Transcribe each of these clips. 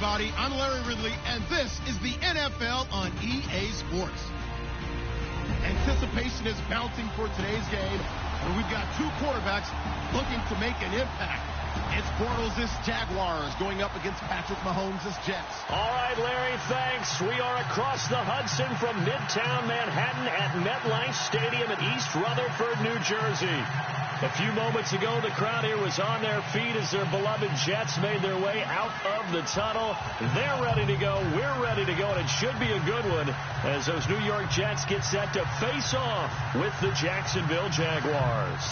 everybody. I'm Larry Ridley, and this is the NFL on EA Sports. Anticipation is mounting for today's game, where we've got two quarterbacks looking to make an impact. It's Bortles' Jaguars going up against Patrick Mahomes' Jets. All right, Larry, thanks. We are across the Hudson from Midtown Manhattan at MetLife Stadium in East Rutherford, New Jersey. A few moments ago, the crowd here was on their feet as their beloved Jets made their way out of the tunnel. They're ready to go. We're ready to go, and it should be a good one as those New York Jets get set to face off with the Jacksonville Jaguars.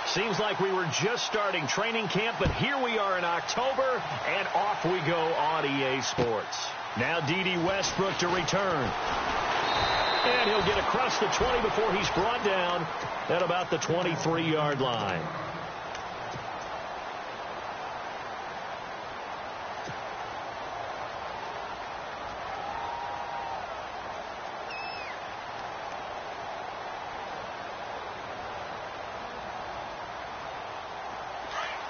Seems like we were just starting training camp, but here we are in October, and off we go on EA Sports. Now D.D. Westbrook to return. And he'll get across the 20 before he's brought down at about the 23-yard line.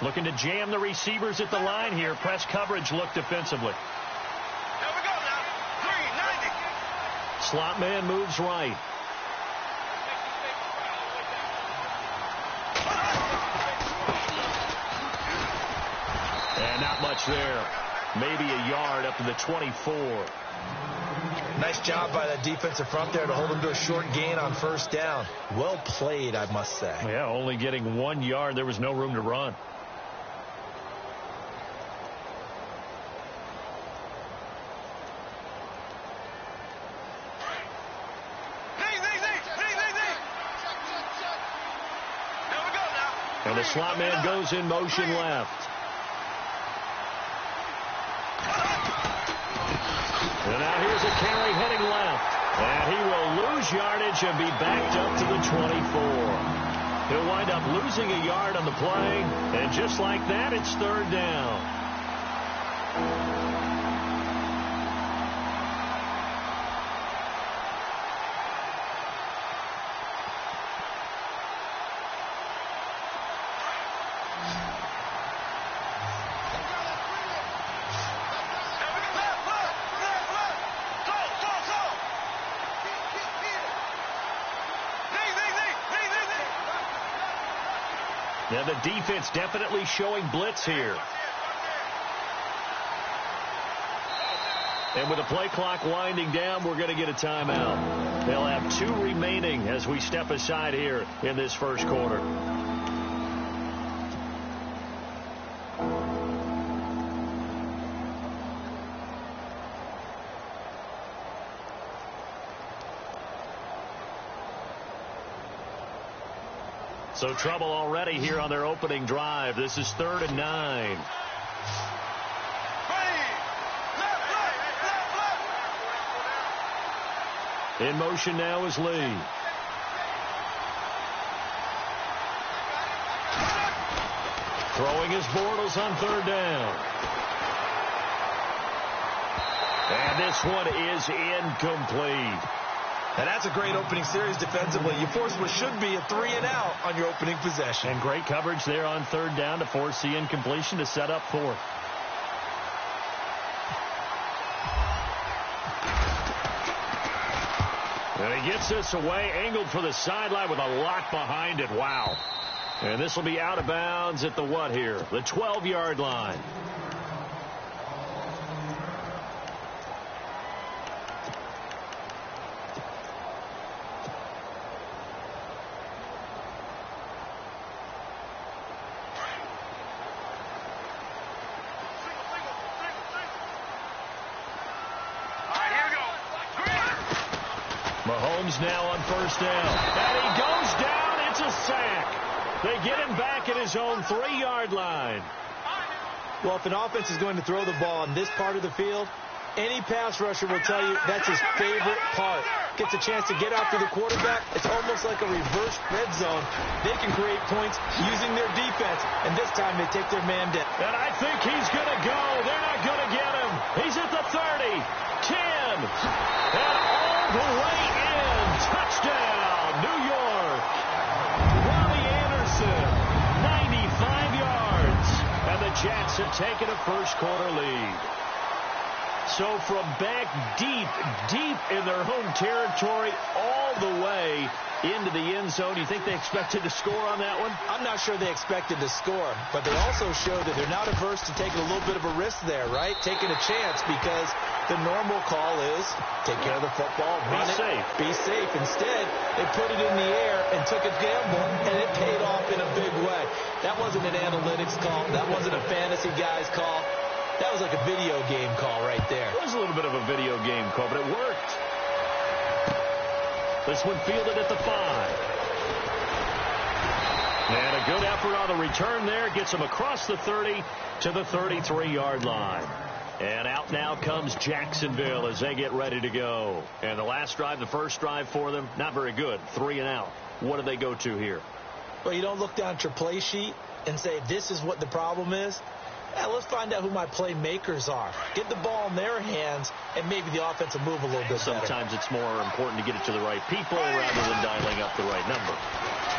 Looking to jam the receivers at the line here. Press coverage look defensively. There we go now. 390. Slot man moves right. And not much there. Maybe a yard up to the 24. Nice job by that defensive front there to hold him to a short gain on first down. Well played, I must say. Yeah, only getting 1 yard. There was no room to run. And the slot man goes in motion left. And now here's a carry heading left. And he will lose yardage and be backed up to the 24. He'll wind up losing a yard on the play. And just like that, it's third down. Now the defense definitely showing blitz here. And with the play clock winding down, we're going to get a timeout. They'll have 2 remaining as we step aside here in this first quarter. So trouble already here on their opening drive. This is 3rd and 9. In motion now is Lee. Throwing his Bortles on 3rd down. And this one is incomplete. And that's a great opening series defensively. You force what should be a 3-and-out on your opening possession. And great coverage there on 3rd down to force the incompletion to set up 4th. And he gets this away, angled for the sideline with a lot behind it. Wow. And this will be out of bounds at the what here? The 12-yard line. Mahomes now on 1st down. And he goes down. It's a sack. They get him back at his own 3-yard line. Well, if an offense is going to throw the ball in this part of the field, any pass rusher will tell you that's his favorite part. Gets a chance to get after the quarterback. It's almost like a reverse red zone. They can create points using their defense, and this time they take their man down. And I think he's going to go. They're not going to get him. He's at the 30, 10, and all the way in first quarter lead. So from back deep in their home territory all the way into the end zone, you think they expected to score on that one? I'm not sure they expected to score, but they also showed that they're not averse to taking a little bit of a risk there, right? Taking a chance, because the normal call is take care of the football, run it, be safe. Instead, they put it in the air and took a gamble, and it paid off in a big way. That wasn't an analytics call. That wasn't a fantasy guy's call. That was like a video game call right there. It was a little bit of a video game call, but it worked. This one fielded at the 5. And a good effort on the return there. Gets him across the 30 to the 33-yard line. And out now comes Jacksonville as they get ready to go. And the last drive, the first drive for them, not very good. 3 and out. What do they go to here? Well, you don't look down at your play sheet and say, this is what the problem is. Let's find out who my playmakers are. Get the ball in their hands, and maybe the offense will move a little bit better. Sometimes it's more important to get it to the right people rather than dialing up the right number.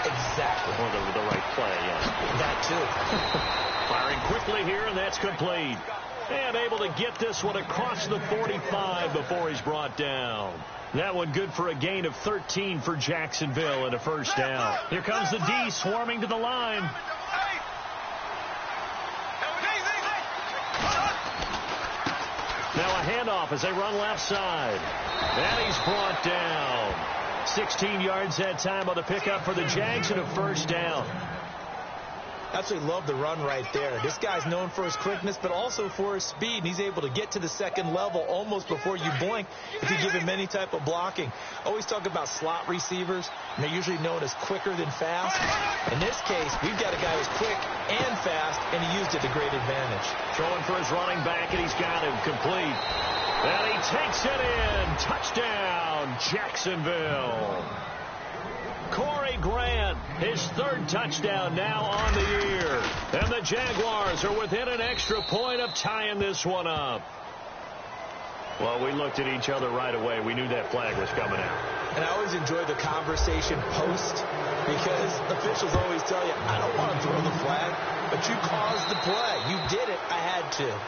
Exactly. Or the right play, yeah. That too. Firing quickly here, and that's complete. And able to get this one across the 45 before he's brought down. That one good for a gain of 13 for Jacksonville and a first down. Here comes the D swarming to the line. Now a handoff as they run left side. And he's brought down. 16 yards that time on the pickup for the Jags and a first down. Absolutely love the run right there. This guy's known for his quickness, but also for his speed. And he's able to get to the second level almost before you blink if you give him any type of blocking. Always talk about slot receivers, and they're usually known as quicker than fast. In this case, we've got a guy who's quick and fast, and he used it to great advantage. Throwing for his running back, and he's got him complete. And he takes it in. Touchdown, Jacksonville. Corey Grant, his third touchdown now on the year. And the Jaguars are within an extra point of tying this one up. Well, we looked at each other right away. We knew that flag was coming out. And I always enjoy the conversation post, because officials always tell you, I don't want to throw the flag, but you caused the play. You did it. I had to.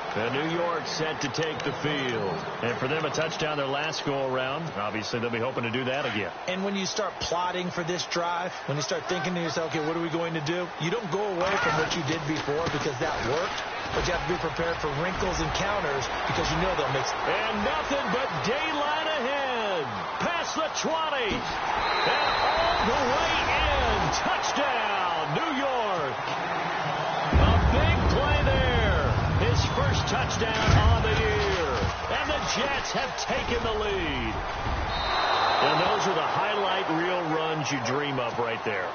And New York set to take the field. And for them, a touchdown their last go-around. Obviously, they'll be hoping to do that again. And when you start plotting for this drive, when you start thinking to yourself, okay, what are we going to do? You don't go away from what you did before because that worked. But you have to be prepared for wrinkles and counters because you know they'll mix. And nothing but daylight ahead. Past the 20. And all the way in. Touchdown, New York. A big play there. His first touchdown on the year. And the Jets have taken the lead. And those are the highlight reel runs you dream of right there.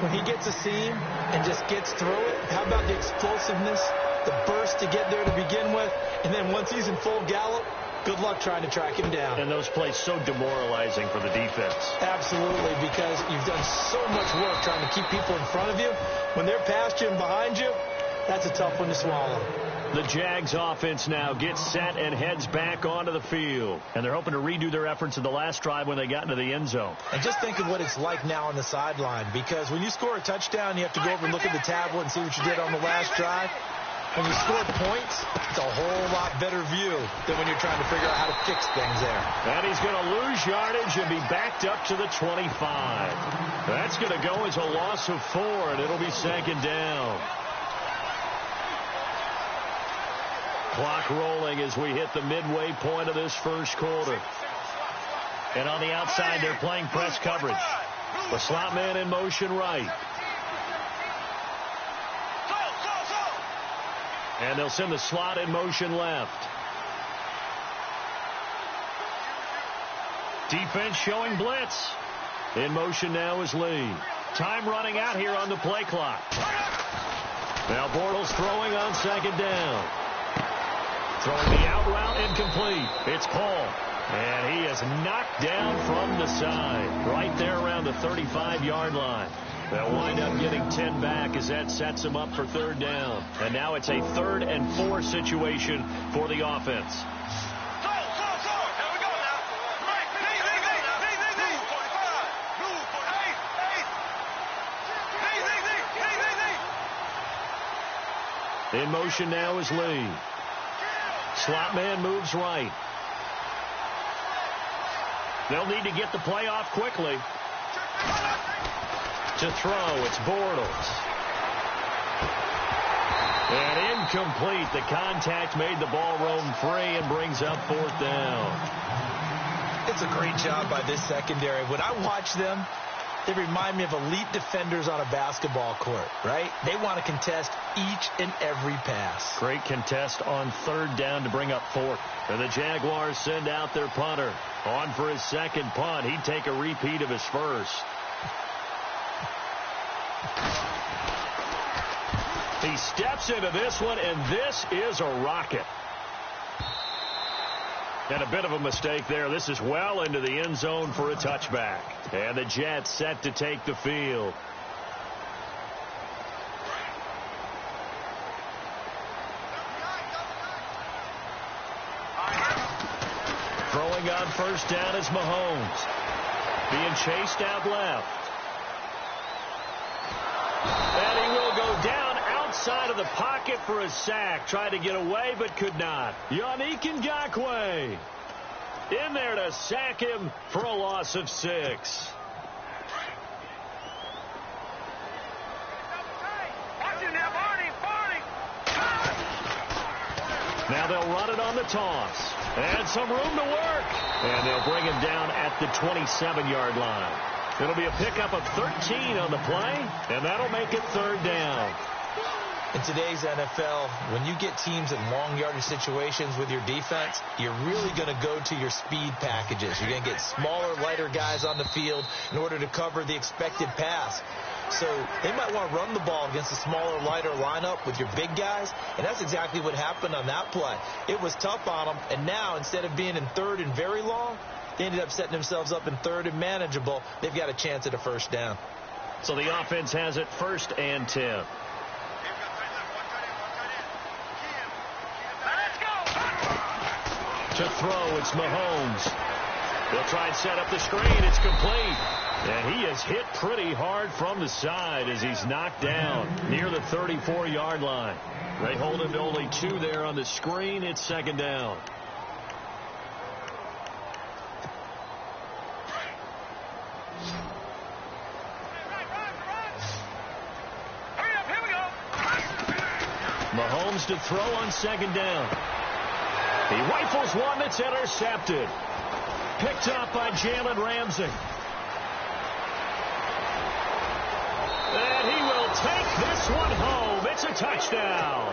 When he gets a seam and just gets through it, how about the explosiveness, the burst to get there to begin with, and then once he's in full gallop, good luck trying to track him down. And those plays so demoralizing for the defense. Absolutely, because you've done so much work trying to keep people in front of you. When they're past you and behind you, that's a tough one to swallow. The Jags offense now gets set and heads back onto the field. And they're hoping to redo their efforts in the last drive when they got into the end zone. And just think of what it's like now on the sideline, because when you score a touchdown, you have to go over and look at the tablet and see what you did on the last drive. When you score points, it's a whole lot better view than when you're trying to figure out how to fix things there. And he's going to lose yardage and be backed up to the 25. That's going to go as a loss of 4, and it'll be second down. Clock rolling as we hit the midway point of this first quarter. And on the outside, they're playing press coverage. The slot man in motion right. And they'll send the slot in motion left. Defense showing blitz. In motion now is Lee. Time running out here on the play clock. Now Bortles throwing on second down. Throwing the out route incomplete. It's Paul. And he is knocked down from the side. Right there around the 35-yard line. They'll wind up getting 10 back as that sets them up for third down. And now it's a 3rd and 4 situation for the offense. In motion now is Lee. Slot man moves right. They'll need to get the play off quickly. To throw, it's Bortles. And incomplete. The contact made the ball roam free and brings up 4th down. It's a great job by this secondary. When I watch them, they remind me of elite defenders on a basketball court, right? They want to contest each and every pass. Great contest on 3rd down to bring up 4th. And the Jaguars send out their punter. On for his second punt. He'd take a repeat of his first. He steps into this one, and this is a rocket. And a bit of a mistake there. This is well into the end zone for a touchback. And the Jets set to take the field. Throwing on 1st down is Mahomes. Being chased out left. And he will go down outside of the pocket for a sack. Tried to get away but could not. Yannick Ngakoue in there to sack him for a loss of 6. Now they'll run it on the toss. And some room to work. And they'll bring him down at the 27-yard line. It'll be a pickup of 13 on the play, and that'll make it 3rd down. In today's NFL, when you get teams in long yardage situations with your defense, you're really going to go to your speed packages. You're going to get smaller, lighter guys on the field in order to cover the expected pass. So they might want to run the ball against a smaller, lighter lineup with your big guys, and that's exactly what happened on that play. It was tough on them, and now instead of being in 3rd and very long, they ended up setting themselves up in 3rd and manageable. They've got a chance at a 1st down. So the offense has it 1st and 10. To throw, it's Mahomes. They'll try and set up the screen. It's complete. And he is hit pretty hard from the side as he's knocked down near the 34-yard line. They hold him to only 2 there on the screen. It's 2nd down. Mahomes to throw on 2nd down. He rifles one that's intercepted. Picked up by Jalen Ramsey. And he will take this one home. It's a touchdown.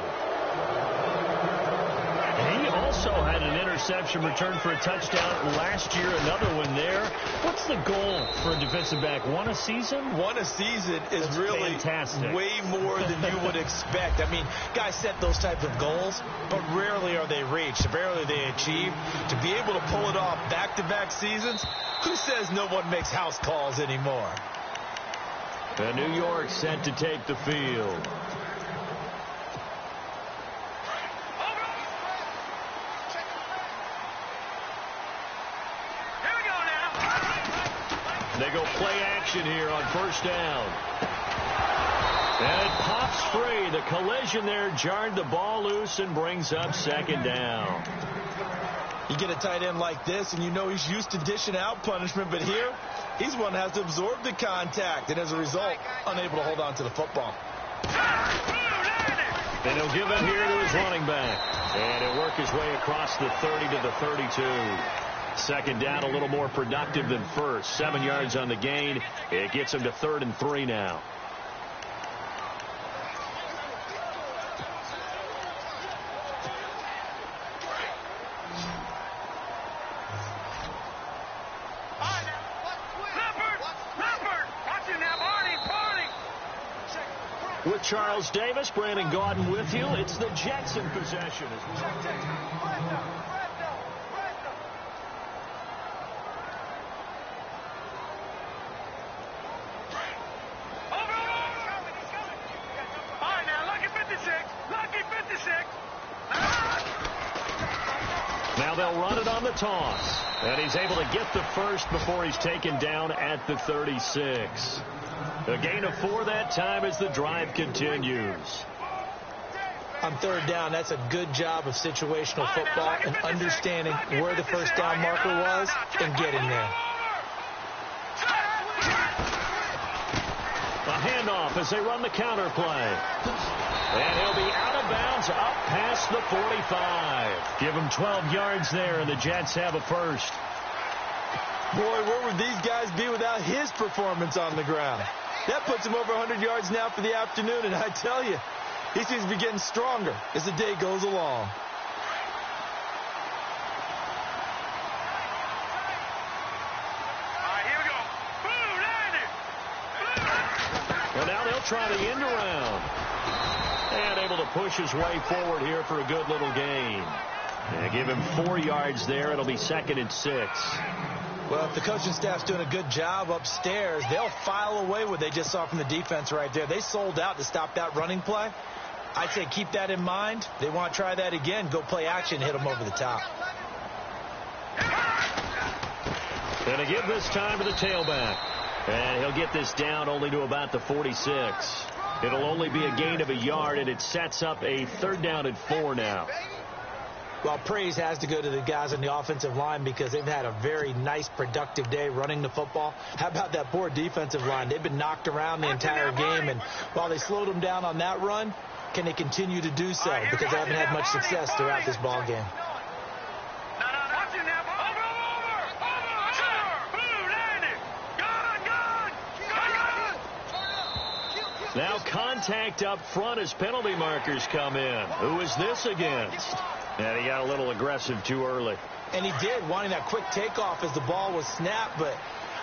He also had an interception return for a touchdown last year. Another one there. What's the goal for a defensive back? One a season? One a season is That's really fantastic. Way more than you would expect. I mean, guys set those types of goals, but rarely are they reached. Rarely they achieved. To be able to pull it off back-to-back seasons, who says no one makes house calls anymore? And New York set to take the field. They go play action here on 1st down. And it pops free. The collision there jarred the ball loose and brings up 2nd down. You get a tight end like this, and you know he's used to dishing out punishment, but here, he's one that has to absorb the contact, and as a result, unable to hold on to the football. And he'll give it here to his running back. And he'll work his way across the 30 to the 32. 2nd down, a little more productive than first. 7 yards on the gain. It gets him to 3rd and 3 now. With Charles Davis, Brandon Gaudin with you. It's the Jets in possession. Now they'll run it on the toss. And he's able to get the first before he's taken down at the 36. A gain of 4 that time as the drive continues. On third down, that's a good job of situational football and understanding where the first down marker was and getting there. A handoff as they run the counter play. And he'll be out of bounds up past the 45. Give him 12 yards there, and the Jets have a first. Boy, where would these guys be without his performance on the ground? That puts him over 100 yards now for the afternoon, and I tell you, he seems to be getting stronger as the day goes along. Well, now they'll try the end around. And able to push his way forward here for a good little gain. And give him 4 yards there. It'll be 2nd and 6. Well, if the coaching staff's doing a good job upstairs, they'll file away what they just saw from the defense right there. They sold out to stop that running play. I'd say keep that in mind. They want to try that again. Go play action, hit them over the top. Going to give this time to the tailback. And he'll get this down only to about the 46. It'll only be a gain of a yard, and it sets up a 3rd down and 4 now. Well, praise has to go to the guys on the offensive line because they've had a very nice, productive day running the football. How about that poor defensive line? They've been knocked around the entire game, and while they slowed them down on that run, can they continue to do so? Because they haven't had much success throughout this ball game. Now contact up front as penalty markers come in. Who is this against? And he got a little aggressive too early. And he did, wanting that quick takeoff as the ball was snapped, but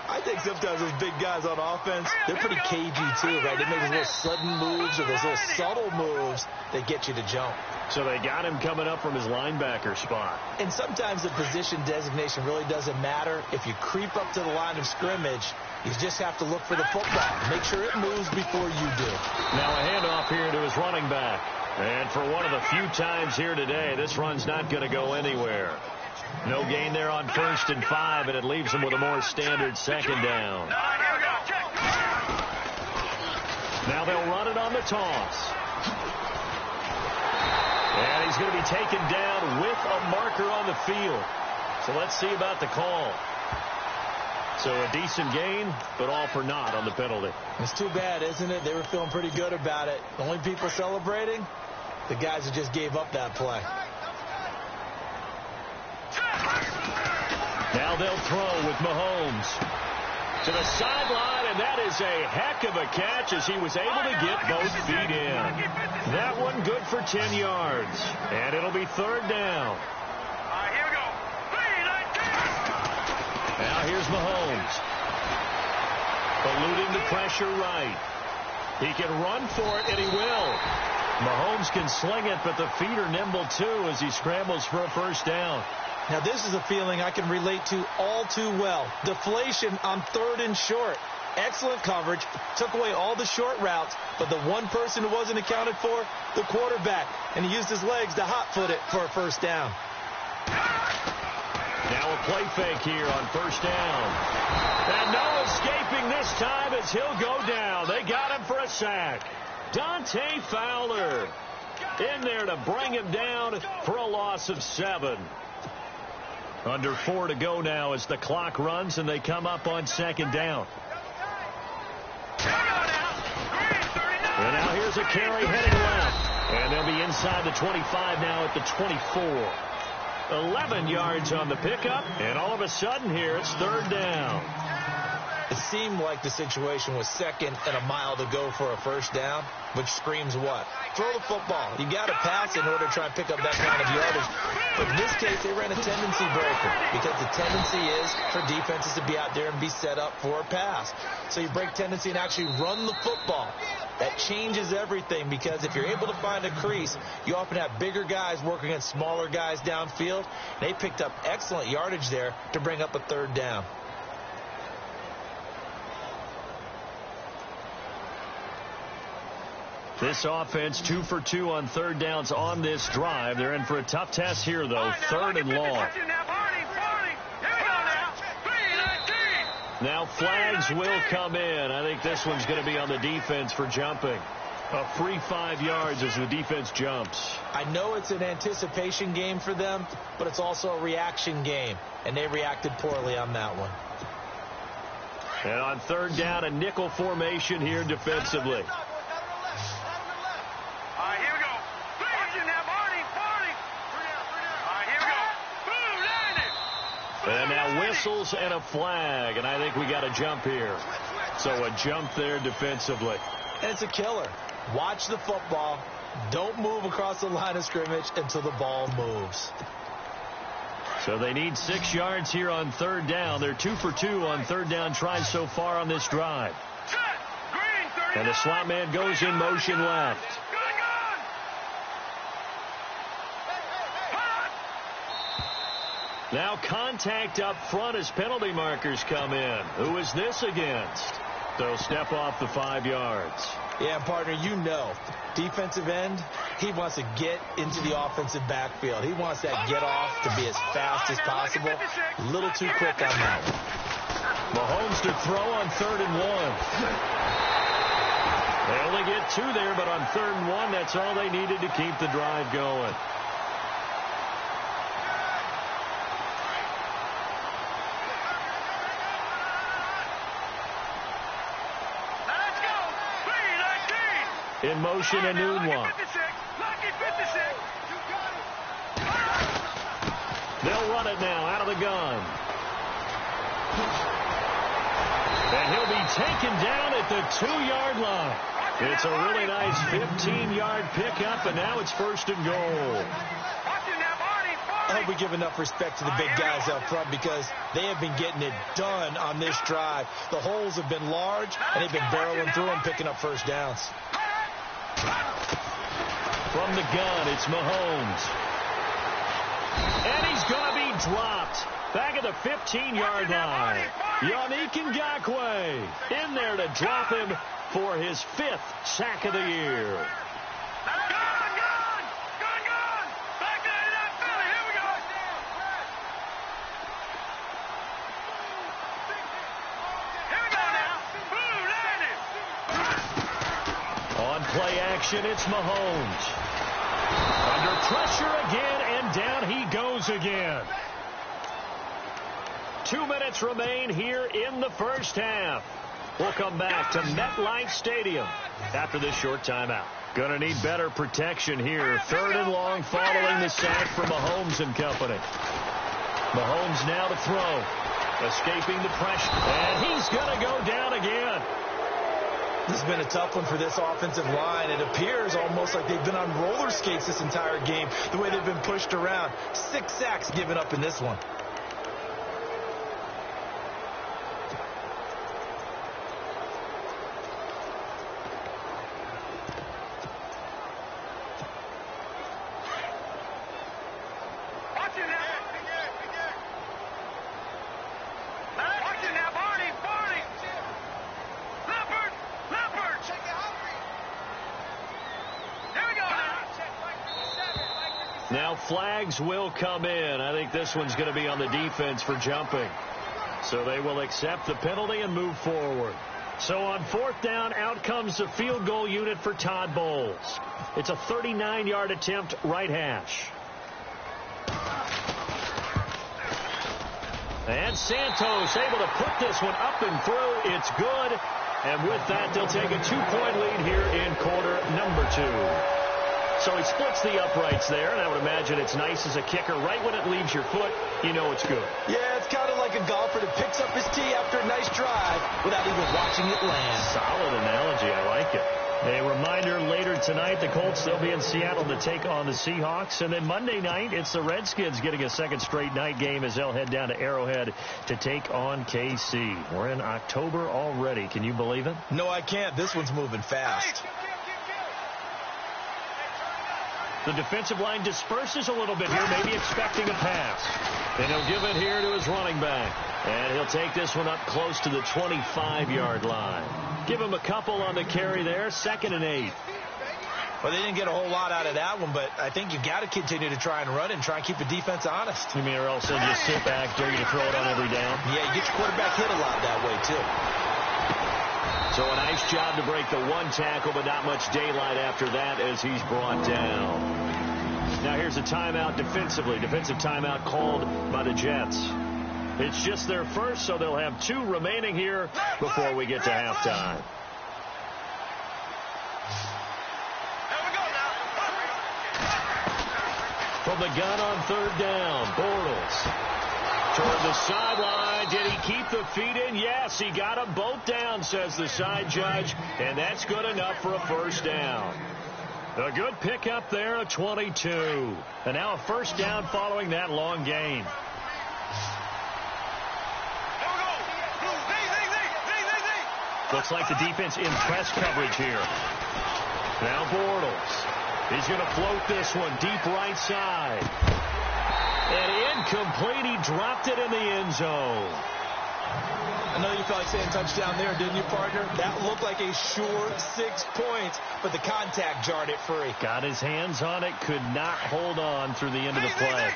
I think sometimes those big guys on offense, they're pretty cagey too, right? They make those little sudden moves or those little subtle moves that get you to jump. So they got him coming up from his linebacker spot. And sometimes the position designation really doesn't matter. If you creep up to the line of scrimmage, you just have to look for the football. Make sure it moves before you do. Now a handoff here to his running back. And for one of the few times here today, this run's not going to go anywhere. No gain there on 1st and 5, and it leaves him with a more standard 2nd down. Now they'll run it on the toss. And he's going to be taken down with a marker on the field. So let's see about the call. So a decent gain, but all for naught on the penalty. It's too bad, isn't it? They were feeling pretty good about it. The only people celebrating, the guys who just gave up that play. Now they'll throw with Mahomes to the sideline, and that is a heck of a catch as he was able to get both feet in. That one good for 10 yards, and it'll be 3rd down. Here we go. 3-19. Now here's Mahomes. Eluding the pressure right. He can run for it, and he will. Mahomes can sling it, but the feet are nimble too as he scrambles for a 1st down. Now, this is a feeling I can relate to all too well. Deflation on 3rd and short. Excellent coverage. Took away all the short routes, but the one person who wasn't accounted for, the quarterback. And he used his legs to hot-foot it for a 1st down. Now a play fake here on 1st down. And no escaping this time as he'll go down. They got him for a sack. Dante Fowler in there to bring him down for a loss of 7. Under 4 to go now as the clock runs and they come up on 2nd down. And now here's a carry heading left. And they'll be inside the 25 now at the 24. 11 yards on the pickup, and all of a sudden here it's 3rd down. It seemed like the situation was 2nd and a mile to go for a 1st down, which screams what? Throw the football. You got to pass in order to try and pick up that kind of yardage. But in this case, they ran a tendency breaker because the tendency is for defenses to be out there and be set up for a pass. So you break tendency and actually run the football. That changes everything because if you're able to find a crease, you often have bigger guys working against smaller guys downfield. They picked up excellent yardage there to bring up a 3rd down. This offense 2 for 2 on 3rd downs on this drive. They're in for a tough test here, though. 3rd and long. Now flags will come in. I think this one's going to be on the defense for jumping. A free 5 yards as the defense jumps. I know it's an anticipation game for them, but it's also a reaction game, and they reacted poorly on that one. And on third down, a nickel formation here defensively. All right, here we go. Watching that, Barney. All right, here we go. Boom, landed. And now whistles and a flag, and I think we got a jump here. So a jump there defensively. And it's a killer. Watch the football. Don't move across the line of scrimmage until the ball moves. So they need 6 yards here on third down. They're 2 for 2 on third down tries so far on this drive. And the slot man goes in motion left. Now contact up front as penalty markers come in. Who is this against? They'll step off the 5 yards. Yeah, partner, you know, defensive end, he wants to get into the offensive backfield. He wants that get off to be as fast as possible. A little too quick on that one. Mahomes to throw on 3rd and 1. They only get 2 there, but on 3rd and 1, that's all they needed to keep the drive going. In motion, a noon one. They'll run it now out of the gun. And he'll be taken down at the 2-yard line. It's a really nice 15-yard pickup, and now it's 1st and goal. I hope we give enough respect to the big guys up front because they have been getting it done on this drive. The holes have been large, and they've been barreling through them, picking up first downs. From the gun, it's Mahomes. And he's going to be dropped. Back at the 15-yard line. Yannick Ngakoue in there to drop him for his 5th sack of the year. Play action, it's Mahomes. Under pressure again, and down he goes again. 2 minutes remain here in the first half. We'll come back to MetLife Stadium after this short timeout. Gonna need better protection here. 3rd and long following the sack from Mahomes and company. Mahomes now to throw. Escaping the pressure. And he's gonna go down again. This has been a tough one for this offensive line. It appears almost like they've been on roller skates this entire game, the way they've been pushed around. 6 sacks given up in this one. Now flags will come in. I think this one's going to be on the defense for jumping. So they will accept the penalty and move forward. So on 4th down, out comes the field goal unit for Todd Bowles. It's a 39-yard attempt, right hash. And Santos able to put this one up and through. It's good. And with that, they'll take a 2-point lead here in quarter number 2. So he splits the uprights there, and I would imagine it's nice as a kicker. Right when it leaves your foot, you know it's good. Yeah, it's kind of like a golfer that picks up his tee after a nice drive without even watching it land. Solid analogy. I like it. A reminder, later tonight, the Colts, they'll be in Seattle to take on the Seahawks. And then Monday night, it's the Redskins getting a second straight night game as they'll head down to Arrowhead to take on KC. We're in October already. Can you believe it? No, I can't. This one's moving fast. The defensive line disperses a little bit here, maybe expecting a pass. And he'll give it here to his running back. And he'll take this one up close to the 25-yard line. Give him a couple on the carry there, 2nd and 8. Well, they didn't get a whole lot out of that one, but I think you got to continue to try and run and try and keep the defense honest. You mean, or else they'll just sit back, dare you to throw it on every down? Yeah, you get your quarterback hit a lot that way, too. So a nice job to break the one tackle, but not much daylight after that as he's brought down. Now here's a timeout defensively. Defensive timeout called by the Jets. It's just their first, so they'll have 2 remaining here before we get to halftime. From the gun on 3rd down, Bortles toward the sideline. Did he keep the feet in? Yes, he got them both down, says the side judge, and that's good enough for a first down. A good pickup there at 22. And now a first down following that long gain. Looks like the defense in press coverage here. Now Bortles. He's going to float this one deep right side. And incomplete. He dropped it in the end zone. I know you felt like saying touchdown there, didn't you, partner? That looked like a sure 6 points, but the contact jarred it free. Got his hands on it, could not hold on through the end of the play.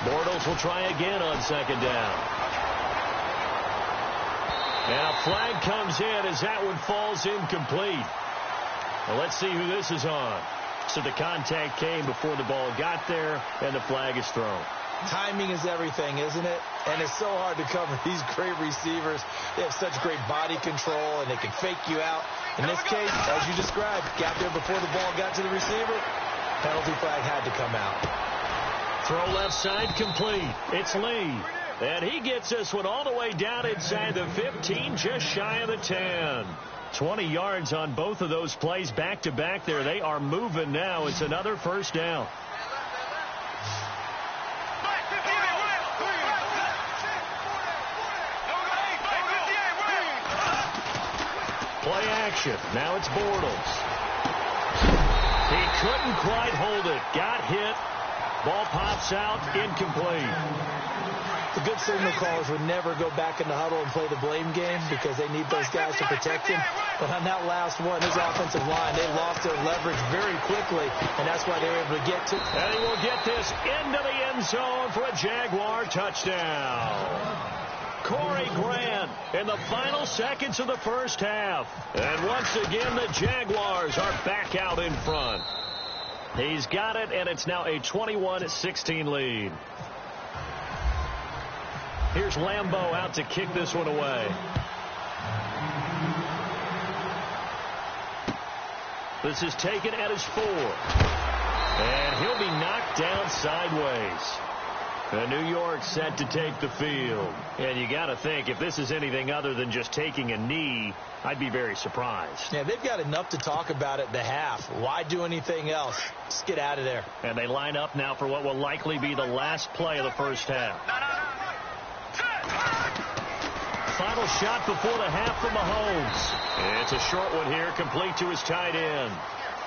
Bortles will try again on 2nd down. And a flag comes in as that one falls incomplete. Well, let's see who this is on. So the contact came before the ball got there, and the flag is thrown. Timing is everything, isn't it? And it's so hard to cover these great receivers. They have such great body control, and they can fake you out. In this case, as you described, got there before the ball got to the receiver. Penalty flag had to come out. Throw left side complete. It's Lee. And he gets this one all the way down inside the 15, just shy of the 10. 20 yards on both of those plays back-to-back there. They are moving now. It's another first down. Play action. Now it's Bortles. He couldn't quite hold it. Got hit. Ball pops out. Incomplete. The good signal callers would never go back in the huddle and play the blame game because they need those guys to protect him. But on that last one, his offensive line, they lost their leverage very quickly, and that's why they were able to get to. And he will get this into the end zone for a Jaguar touchdown. Corey Grant in the final seconds of the first half. And once again, the Jaguars are back out in front. He's got it, and it's now a 21-16 lead. Here's Lambeau out to kick this one away. This is taken at his 4. And he'll be knocked down sideways. And New York set to take the field. And you got to think, if this is anything other than just taking a knee, I'd be very surprised. Yeah, they've got enough to talk about at the half. Why do anything else? Just get out of there. And they line up now for what will likely be the last play of the first half. Final shot before the half from Mahomes. It's a short one here, complete to his tight end.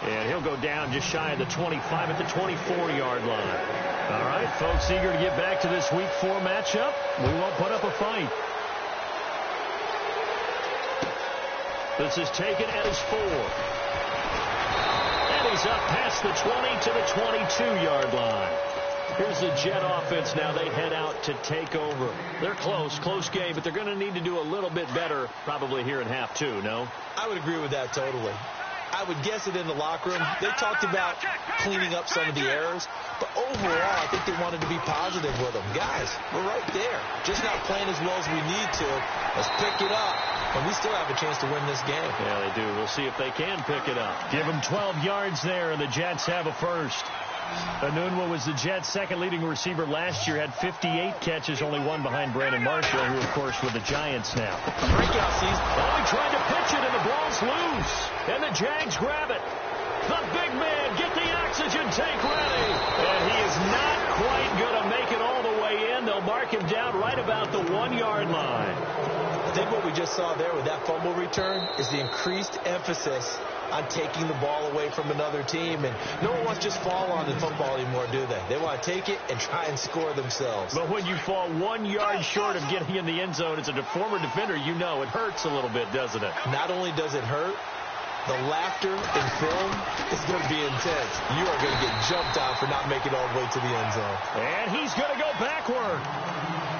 And he'll go down just shy of the 25 at the 24-yard line. All right, folks, eager to get back to this Week 4 matchup. We won't put up a fight. This is taken at his 4. And he's up past the 20 to the 22-yard line. Here's the Jet offense now. They head out to take over. They're close game, but they're going to need to do a little bit better probably here in half 2, no? I would agree with that totally. I would guess it in the locker room. They talked about cleaning up some of the errors, but overall, I think they wanted to be positive with them. Guys, we're right there. Just not playing as well as we need to. Let's pick it up, and we still have a chance to win this game. Yeah, they do. We'll see if they can pick it up. Give them 12 yards there, and the Jets have a first. Enunwa was the Jets' second leading receiver last year, had 58 catches, only one behind Brandon Marshall, who, of course, with the Giants now. Breakout season. Oh, he tried to pitch it, and the ball's loose. And the Jags grab it. The big man, get the oxygen tank ready. And he is not quite going to make it all the way in. They'll mark him down right about the 1-yard line. I think what we just saw there with that fumble return is the increased emphasis on taking the ball away from another team. And no one wants to just fall on in football anymore, do they? They want to take it and try and score themselves. But when you fall 1 yard short of getting in the end zone as a former defender, you know it hurts a little bit, doesn't it? Not only does it hurt, The laughter in film is going to be intense. You are going to get jumped on for not making it all the way to the end zone. And he's going to go backward.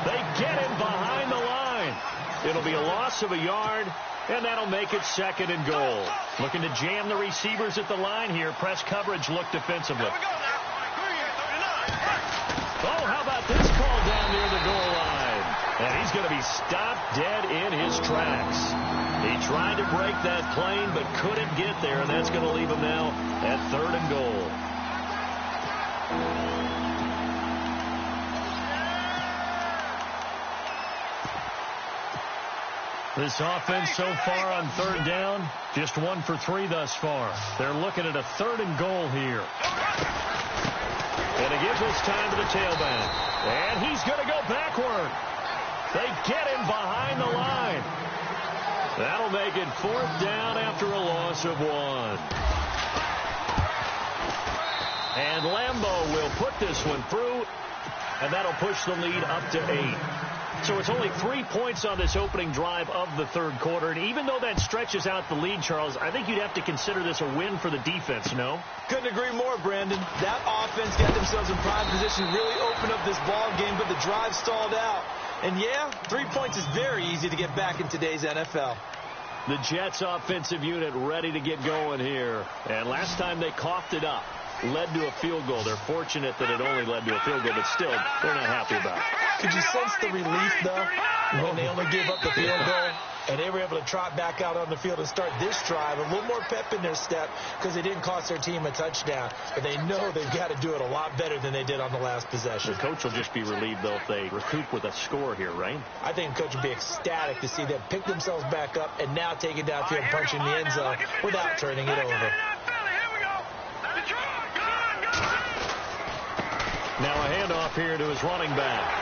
They get him behind the line. It'll be a loss of a yard, and that'll make it 2nd and goal. Looking to jam the receivers at the line here. Press coverage look defensively. Oh, how about this call down near the goal line? And he's going to be stopped dead in his tracks. He tried to break that plane but couldn't get there, and that's going to leave him now at 3rd and goal. This offense so far on 3rd down, just 1 for 3 thus far. They're looking at a 3rd and goal here. And it gives us time to the tailback. And he's going to go backward. They get him behind the line. That'll make it 4th down after a loss of 1. And Lambeau will put this one through, and that'll push the lead up to 8. So it's only 3 points on this opening drive of the 3rd quarter. And even though that stretches out the lead, Charles, I think you'd have to consider this a win for the defense, no? Couldn't agree more, Brandon. That offense got themselves in prime position, really opened up this ball game, but the drive stalled out. And, yeah, 3 points is very easy to get back in today's NFL. The Jets offensive unit ready to get going here. And last time they coughed it up, led to a field goal. They're fortunate that it only led to a field goal, but still, they're not happy about it. Could you sense the relief, though, when they only gave up the field goal and they were able to trot back out on the field and start this drive, a little more pep in their step because they didn't cost their team a touchdown, but they know they've got to do it a lot better than they did on the last possession. The coach will just be relieved, though, if they recoup with a score here, right? I think the coach would be ecstatic to see them pick themselves back up and now take it downfield, punching the end zone without turning it over. Now a handoff here to his running back.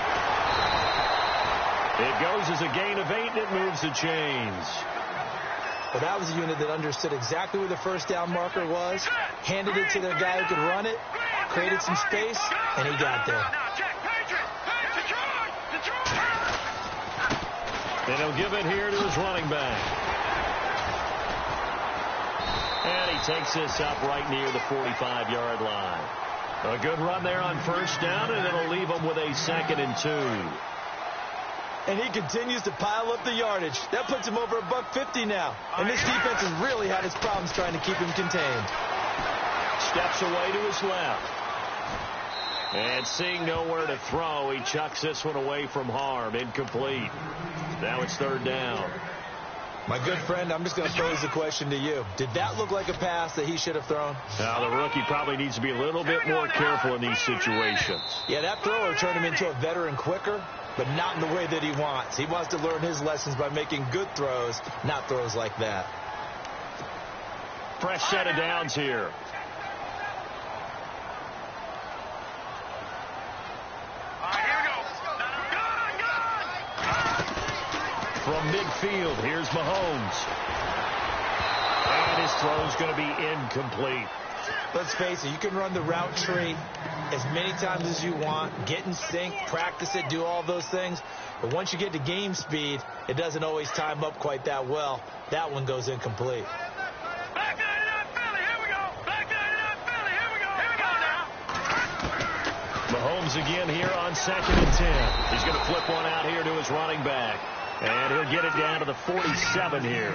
It goes as a gain of 8, and it moves the chains. Well, that was a unit that understood exactly where the 1st down marker was, handed it to their guy who could run it, created some space, and he got there. And he'll give it here to his running back. And he takes this up right near the 45-yard line. A good run there on 1st down, and it'll leave him with a 2nd and 2. And he continues to pile up the yardage. That puts him over $150 now. And this defense has really had its problems trying to keep him contained. Steps away to his left. And seeing nowhere to throw, he chucks this one away from harm. Incomplete. Now it's 3rd down. My good friend, I'm just going to pose the question to you. Did that look like a pass that he should have thrown? Now, the rookie probably needs to be a little bit more careful in these situations. Yeah, that throw will turn him into a veteran quicker, but not in the way that he wants. He wants to learn his lessons by making good throws, not throws like that. Fresh set of downs here. From midfield, here's Mahomes. And his throw's going to be incomplete. Let's face it, you can run the route tree as many times as you want, get in sync, practice it, do all those things. But once you get to game speed, it doesn't always time up quite that well. That one goes incomplete. Back to Philly, here we go. Back to Philly, here we go. Here we go now. Mahomes again here on 2nd and 10. He's going to flip one out here to his running back. And he'll get it down to the 47 here.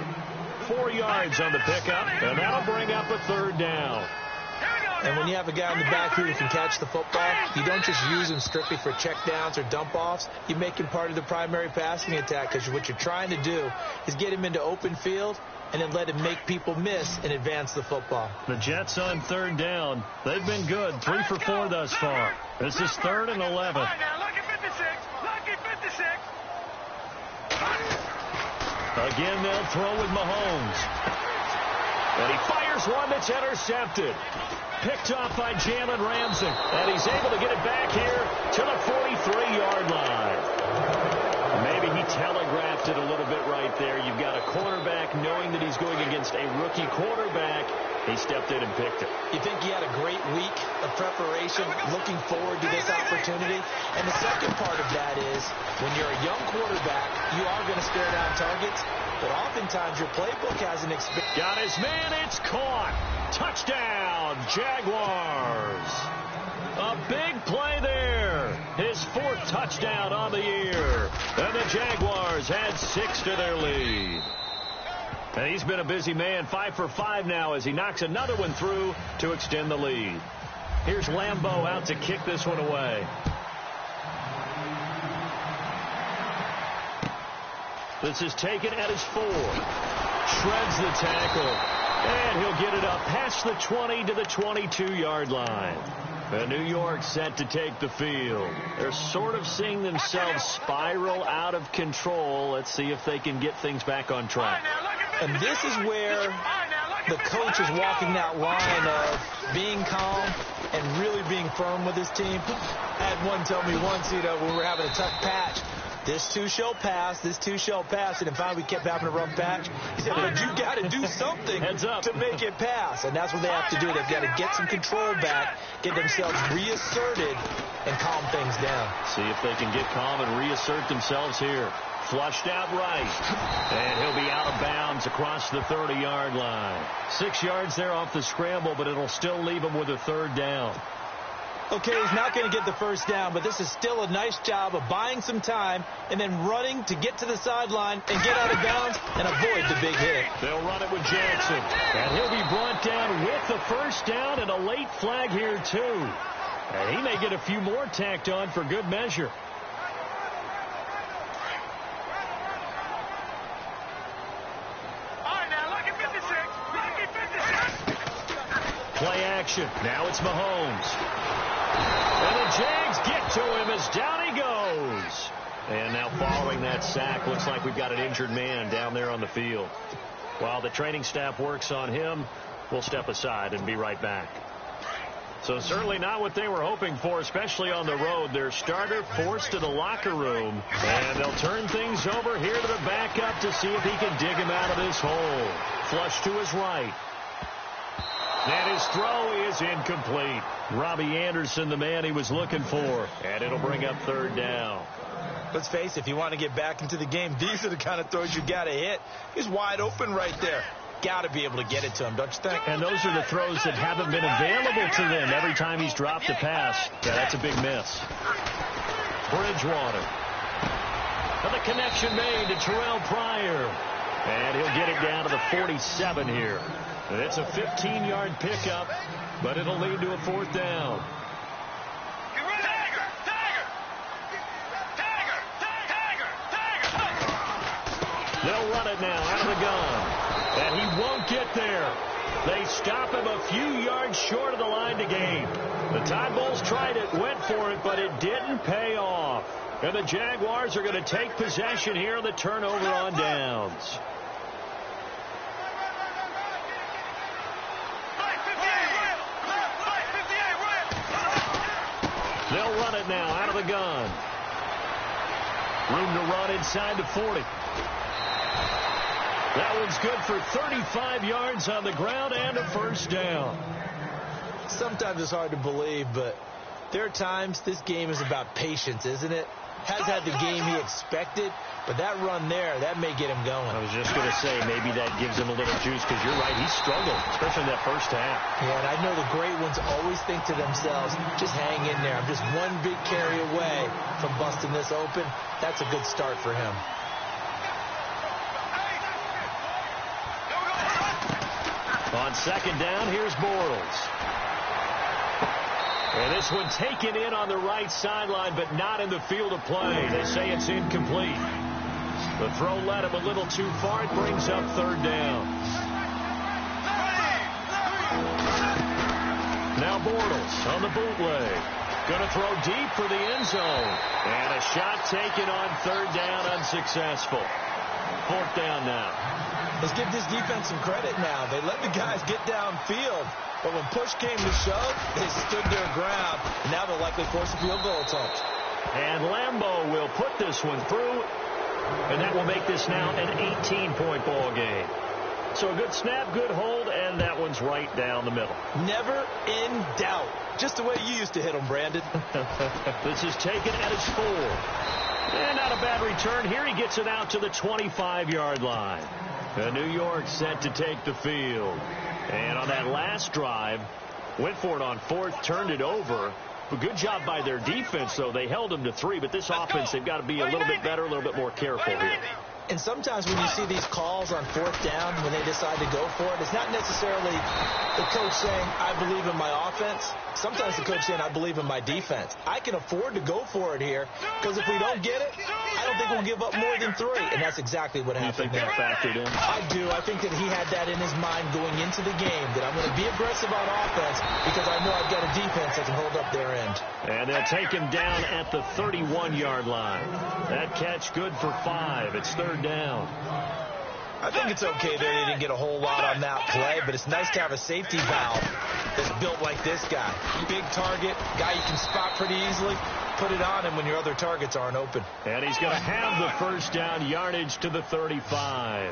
4 yards on the pickup, and that'll bring up a 3rd down. And when you have a guy in the backfield who can catch the football, you don't just use him strictly for checkdowns or dump-offs. You make him part of the primary passing attack because what you're trying to do is get him into open field and then let him make people miss and advance the football. The Jets on 3rd down. They've been good, 3 for 4 thus far. This is 3rd and 11. All right, now, lucky 56. Lucky 56. Again, they'll throw with Mahomes. And he fires one that's intercepted. Picked off by Jalen Ramsey. And he's able to get it back here to the 43-yard line. Maybe he telegraphed it a little bit right there. You've got a quarterback knowing that he's going against a rookie quarterback. He stepped in and picked it. You think he had a great week of preparation, looking forward to this opportunity? And the second part of that is, when you're a young quarterback, you are going to stare down targets. but oftentimes your playbook hasn't expanded. Got his man. It's caught. Touchdown, Jaguars. A big play there. His 4th touchdown on the year. And the Jaguars add 6 to their lead. And he's been a busy man, 5 for 5 now as he knocks another one through to extend the lead. Here's Lambeau out to kick this one away. This is taken at his 4. Shreds the tackle. And he'll get it up past the 20 to the 22-yard line. And New York set to take the field. They're sort of seeing themselves spiral out of control. Let's see if they can get things back on track. And this is where the coach is walking that line of being calm and really being firm with his team. I had one tell me once, when we were having a tough patch, this too shall pass, this too shall pass. And finally we kept having a rough patch. He said, but you got to do something to make it pass. And that's what they have to do. They've got to get some control back, get themselves reasserted, and calm things down. See if they can get calm and reassert themselves here. Flushed out right. And he'll be out of bounds across the 30-yard line. 6 yards there off the scramble, but it'll still leave him with a 3rd down. Okay, he's not going to get the first down, but this is still a nice job of buying some time and then running to get to the sideline and get out of bounds and avoid the big hit. They'll run it with Jackson. And he'll be brought down with the first down and a late flag here, too. And he may get a few more tacked on for good measure. Play action. Now it's Mahomes. And the Jags get to him as down he goes. And now following that sack, looks like we've got an injured man down there on the field. While the training staff works on him, we'll step aside and be right back. So certainly not what they were hoping for, especially on the road. Their starter forced to the locker room. And they'll turn things over here to the backup to see if he can dig him out of this hole. Flush to his right. And his throw is incomplete. Robbie Anderson, the man he was looking for. And it'll bring up 3rd down. Let's face it, if you want to get back into the game, these are the kind of throws you got to hit. He's wide open right there. Got to be able to get it to him, don't you think? And those are the throws that haven't been available to them every time he's dropped a pass. Yeah, that's a big miss. Bridgewater. And the connection made to Terrell Pryor. And he'll get it down to the 47 here. And it's a 15-yard pickup, but it'll lead to a 4th down. They'll run it now out of the gun. And he won't get there. They stop him a few yards short of the line to gain. The Tide Bulls tried it, went for it, but it didn't pay off. And the Jaguars are going to take possession here on the turnover on downs. They'll run it now out of the gun. Room to run inside the 40. That one's good for 35 yards on the ground and a 1st down. Sometimes it's hard to believe, but there are times this game is about patience, isn't it? Has had the game he expected, but that run there, that may get him going. I was just going to say, maybe that gives him a little juice, because you're right, he struggled, especially in that first half. Yeah, and I know the great ones always think to themselves, just hang in there. I'm just one big carry away from busting this open. That's a good start for him. On 2nd down, here's Bortles. And this one taken in on the right sideline, but not in the field of play. They say it's incomplete. The throw led him a little too far. It brings up 3rd down. Now Bortles on the bootleg. Going to throw deep for the end zone. And a shot taken on 3rd down, unsuccessful. 4th down now. Let's give this defense some credit now. They let the guys get downfield. But when push came to shove, they stood their ground. And now they'll likely force a field goal attempt. And Lambeau will put this one through. And that will make this now an 18-point ball game. So a good snap, good hold, and that one's right down the middle. Never in doubt. Just the way you used to hit them, Brandon. This is taken at his 4. And not a bad return here. He gets it out to the 25-yard line. New York set to take the field. And on that last drive, went for it on fourth, turned it over. A good job by their defense, though. They held them to 3, but this offense, they've got to be a little bit better, a little bit more careful here. And sometimes when you see these calls on fourth down, when they decide to go for it, it's not necessarily the coach saying, I believe in my offense. Sometimes the coach saying, I believe in my defense. I can afford to go for it here because if we don't get it, I don't think we'll give up more than 3. And that's exactly what happened there. You think that factored in? I do. I think that he had that in his mind going into the game, that I'm going to be aggressive on offense because I know I've got a defense that can hold up their end. And they'll take him down at the 31-yard line. That catch good for 5. It's third down. I think it's okay there. They didn't get a whole lot on that play, but it's nice to have a safety valve that's built like this guy. Big target, guy you can spot pretty easily. Put it on him when your other targets aren't open. And he's going to have the first down, yardage to the 35.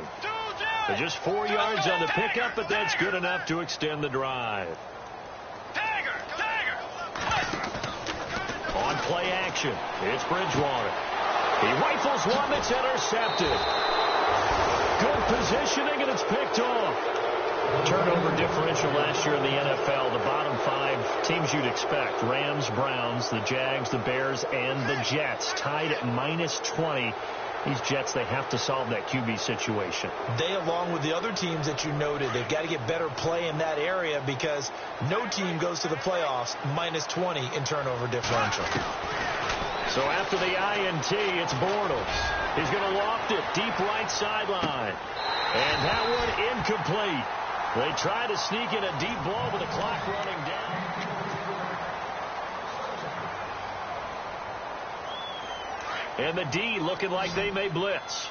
So just 4 yards on the pickup, but that's good enough to extend the drive. On play action, it's Bridgewater. He rifles one that's intercepted. Good positioning, and it's picked off. Turnover differential last year in the NFL, the bottom 5 teams you'd expect. Rams, Browns, the Jags, the Bears, and the Jets. Tied at -20. These Jets, they have to solve that QB situation. They, along with the other teams that you noted, they've got to get better play in that area because no team goes to the playoffs -20 in turnover differential. So after the INT, it's Bortles. He's going to loft it deep right sideline. And that one incomplete. They try to sneak in a deep ball with the clock running down. And the D looking like they may blitz.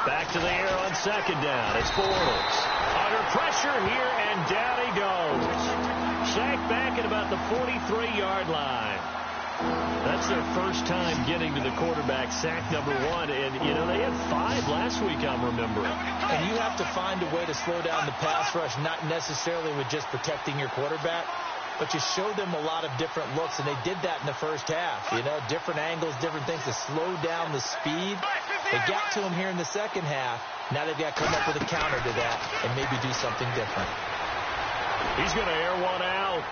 Back to the air on second down. It's Bortles. Under pressure here, and down he goes. Sacked back at about the 43-yard line. That's their first time getting to the quarterback, sack number 1. And, you know, they had 5 last week, I'm remembering. And you have to find a way to slow down the pass rush, not necessarily with just protecting your quarterback, but you show them a lot of different looks, and they did that in the first half. You know, different angles, different things to slow down the speed. They got to him here in the second half. Now they've got to come up with a counter to that and maybe do something different. He's going to air one out.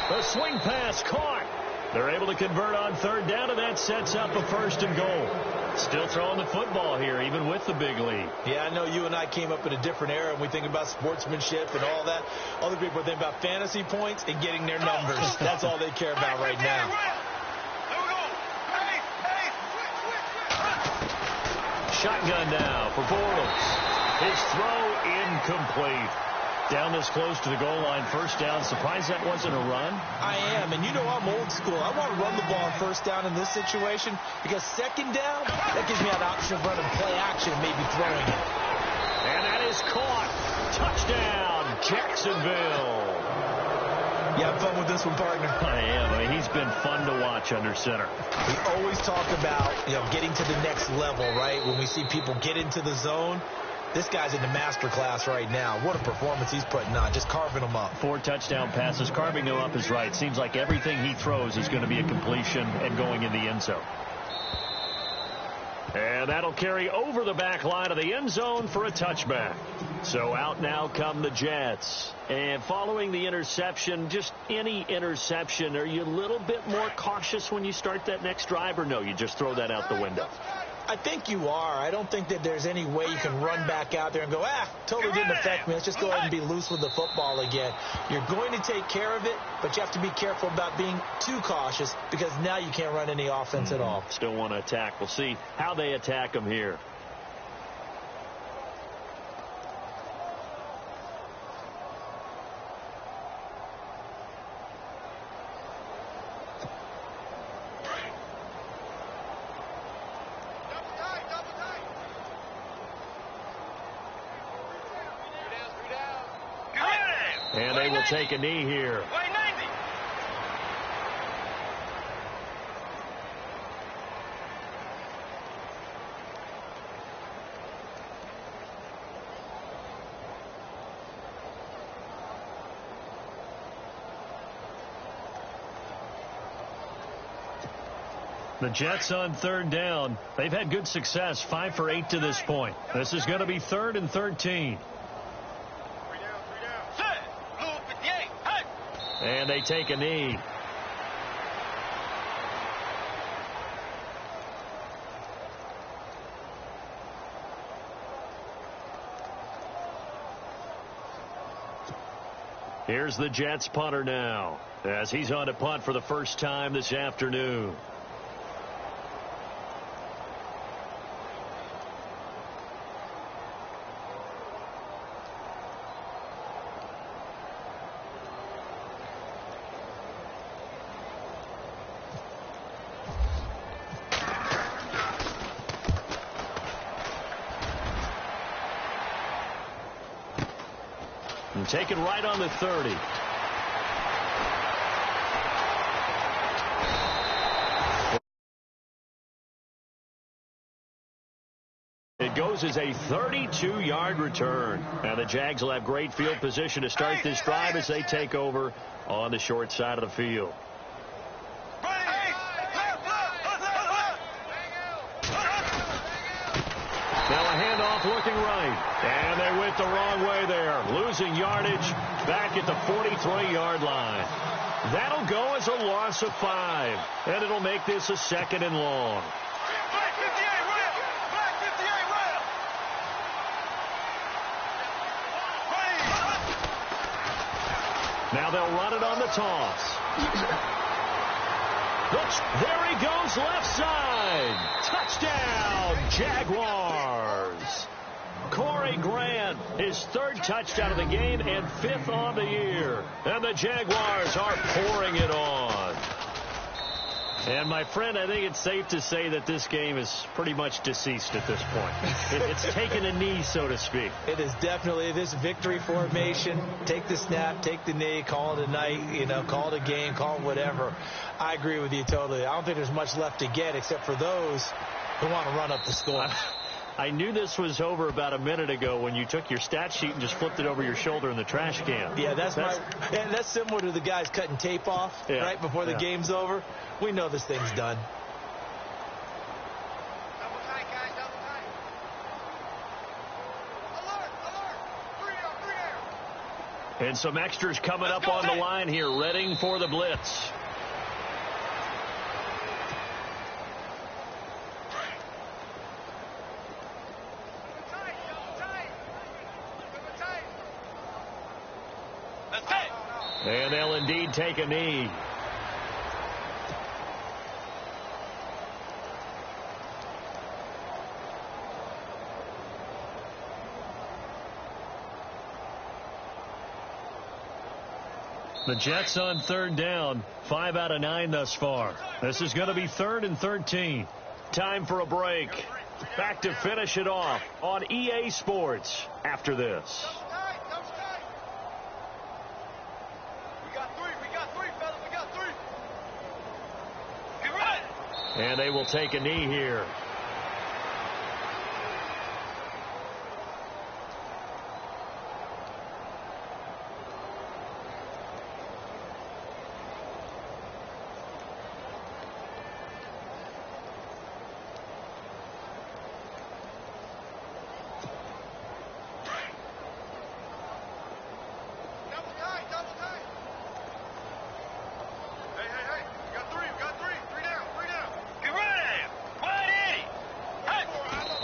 The swing pass caught. They're able to convert on third down, and that sets up a 1st and goal. Still throwing the football here, even with the big lead. Yeah, I know you and I came up in a different era, and we think about sportsmanship and all that. Other people think about fantasy points and getting their numbers. That's all they care about right now. Shotgun now for Bortles. His throw incomplete. Down this close to the goal line, first down. Surprised that wasn't a run? I am, and you know I'm old school. I want to run the ball on first down in this situation because second down, that gives me an option of running play action and maybe throwing it. And that is caught. Touchdown, Jacksonville. You have fun with this one, partner? I am. I mean, he's been fun to watch under center. We always talk about, you know, getting to the next level, right? When we see people get into the zone, this guy's in the master class right now. What a performance he's putting on, just carving them up. 4 touchdown passes. Carving them up is right. Seems like everything he throws is going to be a completion and going in the end zone. And that'll carry over the back line of the end zone for a touchback. So out now come the Jets. And following the interception, just any interception, are you a little bit more cautious when you start that next drive, or no, you just throw that out the window? I think you are. I don't think that there's any way you can run back out there and go, totally didn't affect me. Let's just go ahead and be loose with the football again. You're going to take care of it, but you have to be careful about being too cautious because now you can't run any offense at all. Still want to attack. We'll see how they attack them here. And they will take a knee here. The Jets on third down. They've had good success, 5 for 8 to this point. This is going to be 3rd and 13. And they take a knee. Here's the Jets punter now, as he's on to punt for the first time this afternoon. And taken right on the 30. It goes as a 32-yard return. Now the Jags will have great field position to start this drive as they take over on the short side of the field. Now a handoff looking right. And they went the wrong way there. Losing yardage back at the 43-yard line. That'll go as a loss of 5. And it'll make this a 2nd and long. Now they'll run it on the toss. There he goes, left side. Touchdown, Jaguars. Corey Grant, his 3rd touchdown of the game and 5th on the year. And the Jaguars are pouring it on. And, my friend, I think it's safe to say that this game is pretty much deceased at this point. It's taken a knee, so to speak. It is definitely this victory formation. Take the snap, take the knee, call it a night, call it a game, call it whatever. I agree with you totally. I don't think there's much left to get except for those who want to run up the score. I knew this was over about a minute ago when you took your stat sheet and just flipped it over your shoulder in the trash can. Yeah, that's similar to the guys cutting tape off right before the game's over. We know this thing's done. Double tight, guys, double tight. Alert, alert. 3 down. And some extras coming up on the line here, readying for the blitz. And they'll indeed take a knee. The Jets on third down, 5 out of 9 thus far. This is going to be 3rd and 13. Time for a break. Back to finish it off on EA Sports after this. And they will take a knee here.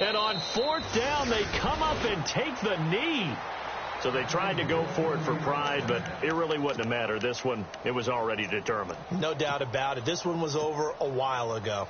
And on 4th down, they come up and take the knee. So they tried to go for it for pride, but it really wouldn't have mattered. This one, it was already determined. No doubt about it. This one was over a while ago.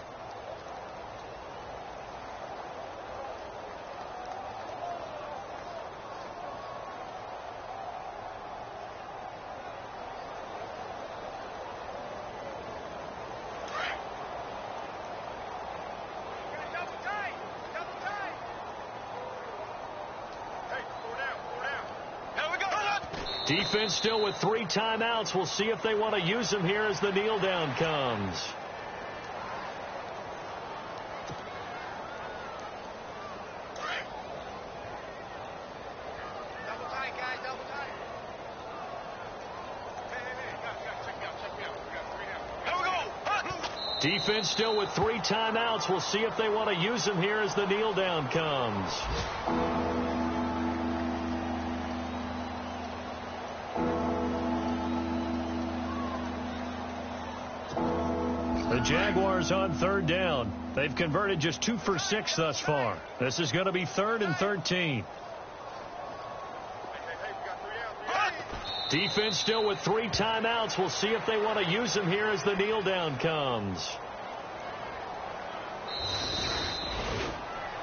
Defense still with 3 timeouts. We'll see if they want to use them here as the kneel down comes. Double tight, guys, double tight. Hey, check me out. We got 3 down. Here we go. Defense still with 3 timeouts. We'll see if they want to use them here as the kneel down comes. The Jaguars on 3rd down. They've converted just 2 for 6 thus far. This is going to be 3rd and 13. Defense still with 3 timeouts. We'll see if they want to use them here as the kneel down comes.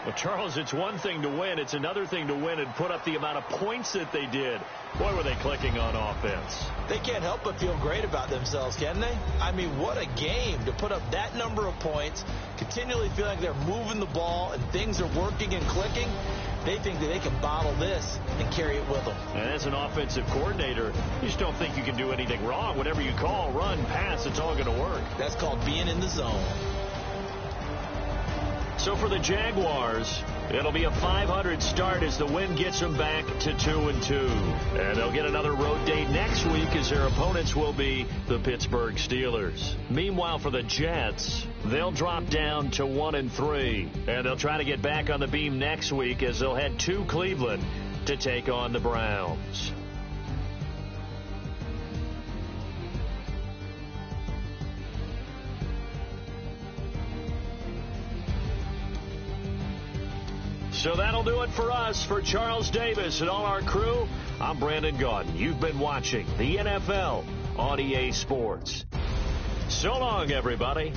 Well, Charles, it's one thing to win. It's another thing to win and put up the amount of points that they did. Boy, were they clicking on offense. They can't help but feel great about themselves, can they? I mean, what a game to put up that number of points, continually feel like they're moving the ball and things are working and clicking. They think that they can bottle this and carry it with them. And as an offensive coordinator, you just don't think you can do anything wrong. Whatever you call, run, pass, it's all going to work. That's called being in the zone. So for the Jaguars, it'll be a 500 start as the win gets them back to 2-2. And they'll get another road date next week as their opponents will be the Pittsburgh Steelers. Meanwhile, for the Jets, they'll drop down to 1-3. And they'll try to get back on the beam next week as they'll head to Cleveland to take on the Browns. So that'll do it for us. For Charles Davis and all our crew, I'm Brandon Gaudin. You've been watching the NFL on EA Sports. So long, everybody.